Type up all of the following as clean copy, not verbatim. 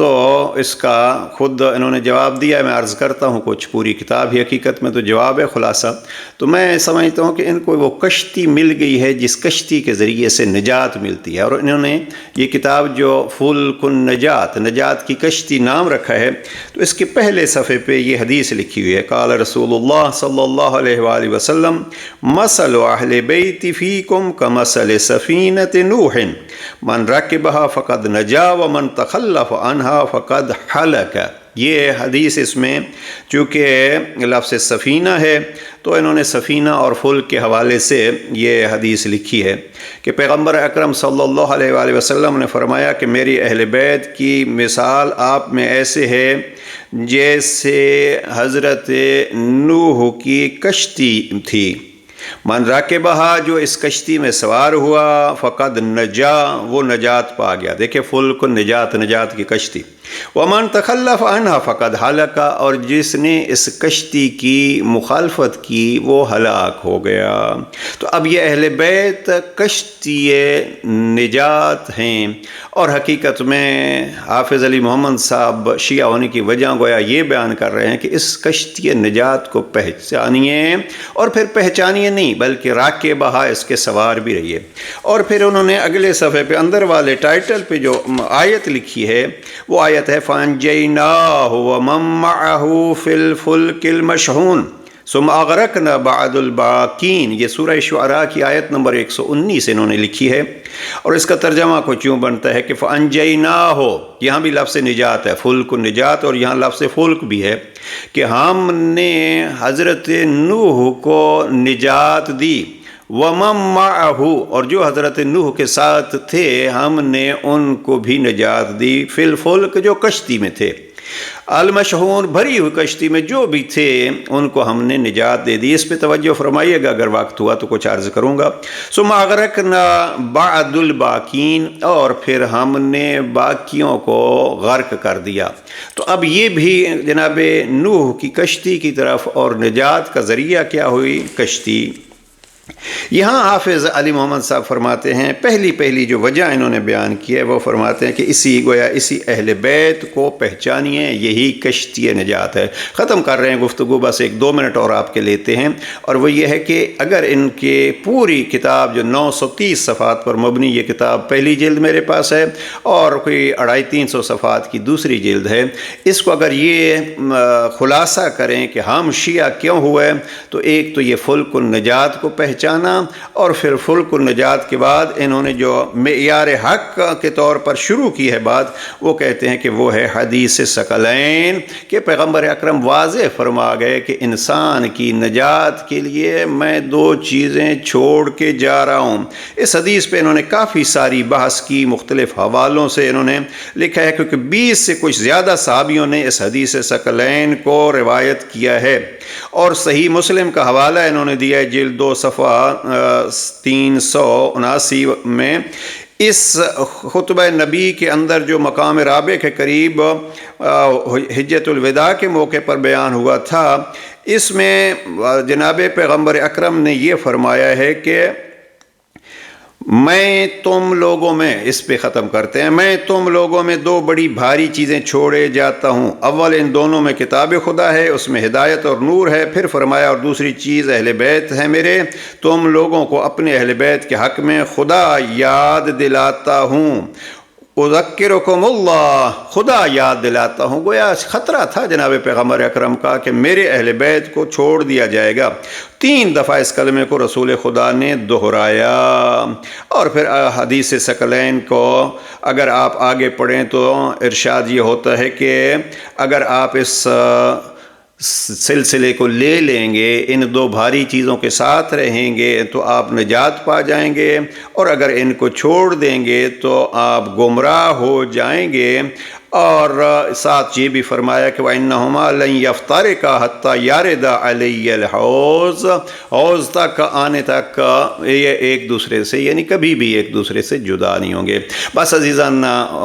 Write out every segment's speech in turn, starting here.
تو اس کا خود انہوں نے جواب دیا ہے، میں عرض کرتا ہوں، کچھ پوری کتاب ہی حقیقت میں تو جواب ہے خلاصہ. تو میں سمجھتا ہوں کہ ان کو وہ کشتی مل گئی ہے جس کشتی کے ذریعے سے نجات ملتی ہے، اور انہوں نے یہ کتاب جو فلک النجات، نجات کی کشتی نام رکھا ہے، تو اس کے پہلے صفحے پہ یہ حدیث لکھی ہوئی ہے، قال رسول اللہ صلی اللہ علیہ وآلہ وسلم مثل اہل بیت فیکم کمثل سفینۃ نوح من رکبها فقد نجا ومن تخلف عنها فقد ہلک. یہ حدیث اس میں چونکہ لفظ سفینہ ہے تو انہوں نے سفینہ اور فلک کے حوالے سے یہ حدیث لکھی ہے کہ پیغمبر اکرم صلی اللہ علیہ وآلہ وسلم نے فرمایا کہ میری اہل بیت کی مثال آپ میں ایسے ہے جیسے حضرت نوح کی کشتی تھی. من راکبہا، جو اس کشتی میں سوار ہوا، فقد نجا، وہ نجات پا گیا. دیکھیں فلک النجات، نجات کی کشتی. ومن تخلف عنہا فقد ہلک، اور جس نے اس کشتی کی مخالفت کی وہ ہلاک ہو گیا. تو اب یہ اہل بیت کشتی نجات ہیں، اور حقیقت میں حافظ علی محمد صاحب شیعہ ہونے کی وجہ گویا یہ بیان کر رہے ہیں کہ اس کشتی نجات کو پہچانیے، اور پھر پہچانیے نہیں بلکہ راکبہا، اس کے سوار بھی رہیے. اور پھر انہوں نے اگلے صفحے پہ اندر والے ٹائٹل پہ جو آیت لکھی ہے وہ آیت ہے فَأَنْجَيْنَاهُ وَمَن مَّعَهُ فِي الْفُلْكِ الْمَشْحُونِ ثُمَّ أَغْرَقْنَا بَعْدُ الْبَاقِينَ. یہ سورہ شعراء کی آیت نمبر 119 انہوں نے لکھی ہے، اور اس کا ترجمہ کچھ یوں بنتا ہے کہ فَأَنْجَيْنَاهُ، یہاں بھی لفظ نجات ہے، فلک النجات، اور یہاں لفظ فلک بھی ہے کہ ہم نے حضرت نوح کو نجات دی. وَمَن مَّعَهُ، اور جو حضرت نوح کے ساتھ تھے ہم نے ان کو بھی نجات دی. فی الفلک، جو کشتی میں تھے، المشحون، بھری ہوئی کشتی میں جو بھی تھے ان کو ہم نے نجات دے دی. اس پہ توجہ فرمائیے گا، اگر وقت ہوا تو کچھ عرض کروں گا. ثم اغرقنا بعد الباقین، اور پھر ہم نے باقیوں کو غرق کر دیا. تو اب یہ بھی جناب نوح کی کشتی کی طرف، اور نجات کا ذریعہ کیا ہوئی؟ کشتی. یہاں حافظ علی محمد صاحب فرماتے ہیں پہلی جو وجہ انہوں نے بیان کی ہے وہ فرماتے ہیں کہ اسی اہل بیت کو پہچانیے، یہی کشتی نجات ہے. ختم کر رہے ہیں گفتگو، بس 1-2 منٹ اور آپ کے لیتے ہیں، اور وہ یہ ہے کہ اگر ان کے پوری کتاب جو 930 صفحات پر مبنی یہ کتاب پہلی جلد میرے پاس ہے، اور کوئی 250-300 صفحات کی دوسری جلد ہے، اس کو اگر یہ خلاصہ کریں کہ ہم شیعہ کیوں ہوئے، تو ایک تو یہ فلک النجات کو پہچانا، اور پھر فلک النجات کے بعد انہوں نے جو معیار حق کے طور پر شروع کی ہے بات، وہ کہتے ہیں کہ وہ ہے حدیث ثقلین، کہ پیغمبر اکرم واضح فرما گئے کہ انسان کی نجات کے لیے میں 2 چیزیں چھوڑ کے جا رہا ہوں. اس حدیث پہ انہوں نے کافی ساری بحث کی، مختلف حوالوں سے انہوں نے لکھا ہے، کیونکہ 20 سے کچھ زیادہ صحابیوں نے اس حدیث ثقلین کو روایت کیا ہے. اور صحیح مسلم کا حوالہ انہوں نے دیا ہے جلد 2 صفحہ 379 میں. اس خطبہ نبی کے اندر جو مقام رابع کے قریب حجۃ الوداع کے موقع پر بیان ہوا تھا، اس میں جناب پیغمبر اکرم نے یہ فرمایا ہے کہ میں تم لوگوں میں، اس پہ ختم کرتے ہیں، میں تم لوگوں میں 2 بڑی بھاری چیزیں چھوڑے جاتا ہوں. اول ان دونوں میں کتاب خدا ہے، اس میں ہدایت اور نور ہے. پھر فرمایا اور دوسری چیز اہل بیت ہے میرے، تم لوگوں کو اپنے اہل بیت کے حق میں خدا یاد دلاتا ہوں. اذکرکم اللہ، خدا یاد دلاتا ہوں. گویا خطرہ تھا جناب پیغمبر اکرم کا کہ میرے اہل بیت کو چھوڑ دیا جائے گا. 3 دفعہ اس کلمے کو رسول خدا نے دہرایا. اور پھر حدیث ثقلین کو اگر آپ آگے پڑھیں تو ارشاد یہ ہوتا ہے کہ اگر آپ اس سلسلے کو لے لیں گے، ان 2 بھاری چیزوں کے ساتھ رہیں گے تو آپ نجات پا جائیں گے، اور اگر ان کو چھوڑ دیں گے تو آپ گمراہ ہو جائیں گے. اور ساتھ یہ بھی فرمایا کہ وَإِنَّهُمَا لَن يَفْتَرِقَا حَتَّى يَرِدَ عَلَيَّ الْحَوْض، حوض تک آنے تک یہ ایک دوسرے سے، یعنی کبھی بھی ایک دوسرے سے جدا نہیں ہوں گے. بس عزیزان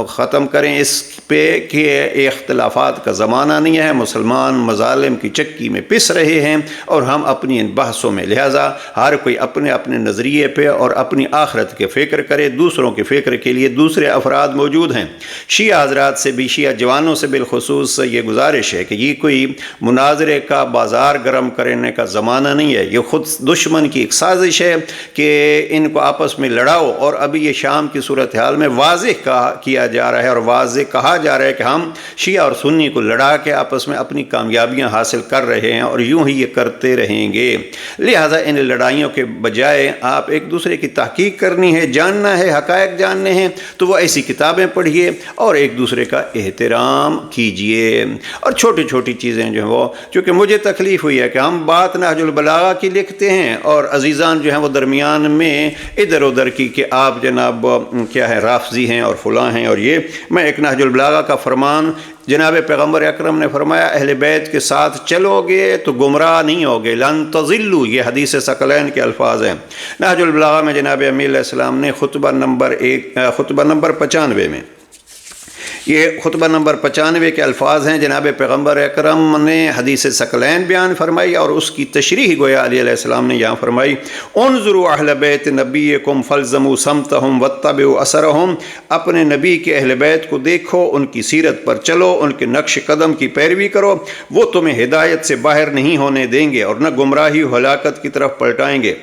ختم کریں اس پہ کہ اختلافات کا زمانہ نہیں ہے، مسلمان مظالم کی چکی میں پس رہے ہیں اور ہم اپنی ان بحثوں میں، لہٰذا ہر کوئی اپنے اپنے نظریے پہ اور اپنی آخرت کے فکر کرے. دوسروں کے فکر کے لیے دوسرے افراد موجود ہیں. شیعہ حضرات سے بھی شیعہ جوانوں سے بالخصوص یہ گزارش ہے کہ یہ کوئی مناظرے کا بازار گرم کرنے کا زمانہ نہیں ہے، یہ خود دشمن کی ایک سازش ہے کہ ان کو آپس میں لڑاؤ، اور ابھی یہ شام کی صورتحال میں واضح کیا جا رہا ہے اور واضح کہا جا رہا ہے کہ ہم شیعہ اور سنی کو لڑا کے آپس میں اپنی کامیابیاں حاصل کر رہے ہیں اور یوں ہی یہ کرتے رہیں گے۔ لہٰذا ان لڑائیوں کے بجائے آپ ایک دوسرے کی تحقیق کرنی ہے، جاننا ہے، حقائق جاننے ہیں، تو وہ ایسی کتابیں پڑھیے اور ایک دوسرے کا احترام کیجئے۔ اور چھوٹی چھوٹی چیزیں جو ہیں وہ، چونکہ مجھے تکلیف ہوئی ہے کہ ہم بات نہج البلاغہ کی لکھتے ہیں اور عزیزان جو ہیں وہ درمیان میں ادھر ادھر کی کہ آپ جناب کیا ہے رافضی ہیں اور فلاں ہیں اور یہ۔ میں ایک نہج البلاغہ کا فرمان، جناب پیغمبر اکرم نے فرمایا اہل بیت کے ساتھ چلو گے تو گمراہ نہیں ہوگے، لن تضلوا، یہ حدیث ثقلین کے الفاظ ہیں۔ نہج البلاغہ میں جناب امیر علیہ السلام نے خطبہ نمبر 95 میں، یہ خطبہ نمبر 95 کے الفاظ ہیں، جناب پیغمبر اکرم نے حدیث ثقلین بیان فرمائی اور اس کی تشریح گویا علی علیہ السلام نے یہاں فرمائی، انظروا اہل بیت نبیکم فالزموا صمتہم واتبعوا اثرہم، اپنے نبی کے اہل بیت کو دیکھو، ان کی سیرت پر چلو، ان کے نقش قدم کی پیروی کرو، وہ تمہیں ہدایت سے باہر نہیں ہونے دیں گے اور نہ گمراہی و ہلاکت کی طرف پلٹائیں گے۔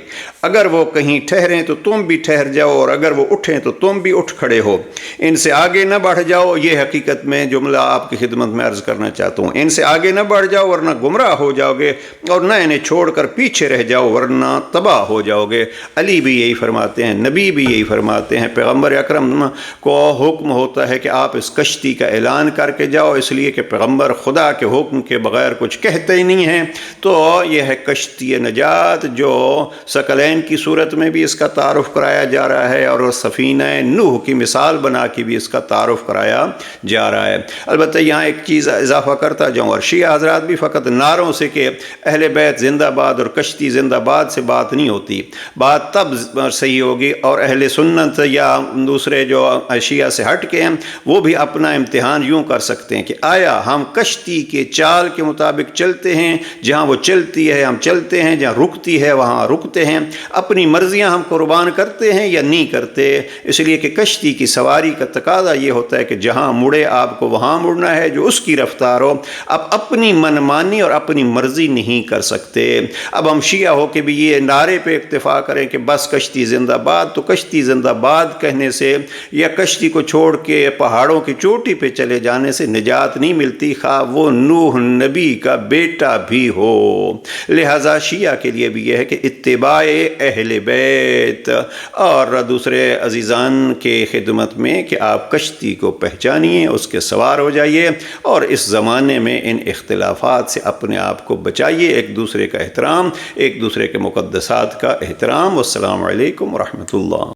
اگر وہ کہیں ٹھہریں تو تم بھی ٹھہر جاؤ اور اگر وہ اٹھیں تو تم بھی اٹھ کھڑے ہو، ان سے آگے نہ بڑھ جاؤ۔ یہ حقیقت میں جملہ آپ کی خدمت میں عرض کرنا چاہتا ہوں، ان سے آگے نہ بڑھ جاؤ ورنہ گمراہ ہو جاؤ گے، اور نہ انہیں چھوڑ کر پیچھے رہ جاؤ ورنہ تباہ ہو جاؤ گے۔ علی بھی یہی فرماتے ہیں، نبی بھی یہی فرماتے ہیں، پیغمبر اکرم کو حکم ہوتا ہے کہ آپ اس کشتی کا اعلان کر کے جاؤ، اس لیے کہ پیغمبر خدا کے حکم کے بغیر کچھ کہتے ہی نہیں ہیں۔ تو یہ ہے کشتی نجات، جو ثقلین کی صورت میں بھی اس کا تعارف کرایا جا رہا ہے اور سفینہ نوح کی مثال بنا کے بھی اس کا تعارف کرایا جا رہا ہے۔ البتہ یہاں ایک چیز اضافہ کرتا جاؤں، اور شیعہ حضرات بھی فقط نعروں سے کہ اہل بیت زندہ باد اور کشتی زندہ باد سے بات نہیں ہوتی، بات تب صحیح ہوگی، اور اہل سنت یا دوسرے جو شیعہ سے ہٹ کے ہیں وہ بھی اپنا امتحان یوں کر سکتے ہیں کہ آیا ہم کشتی کے چال کے مطابق چلتے ہیں، جہاں وہ چلتی ہے ہم چلتے ہیں، جہاں رکتی ہے وہاں رکتے ہیں، اپنی مرضیاں ہم قربان کرتے ہیں یا نہیں کرتے۔ اس لیے کہ کشتی کی سواری کا تقاضا یہ ہوتا ہے کہ جہاں مڑے آپ کو وہاں مڑنا ہے، جو اس کی رفتار ہو۔ آپ اپنی منمانی اور اپنی مرضی نہیں کر سکتے۔ اب ہم شیعہ ہو کے بھی یہ نعرے پہ اکتفا کریں کہ بس کشتی زندہ باد، تو کشتی زندہ باد کہنے سے یا کشتی کو چھوڑ کے پہاڑوں کی چوٹی پہ چلے جانے سے نجات نہیں ملتی، خواہ وہ نوح نبی کا بیٹا بھی ہو۔ لہٰذا شیعہ کے لیے بھی یہ ہے کہ اتباع اہل بیت اور دوسرے عزیزان کے خدمت میں کہ آپ کشتی کو پہچانیے، اس کے سوار ہو جائیے، اور اس زمانے میں ان اختلافات سے اپنے آپ کو بچائیے، ایک دوسرے کا احترام، ایک دوسرے کے مقدسات کا احترام۔ والسلام علیکم ورحمۃ اللہ۔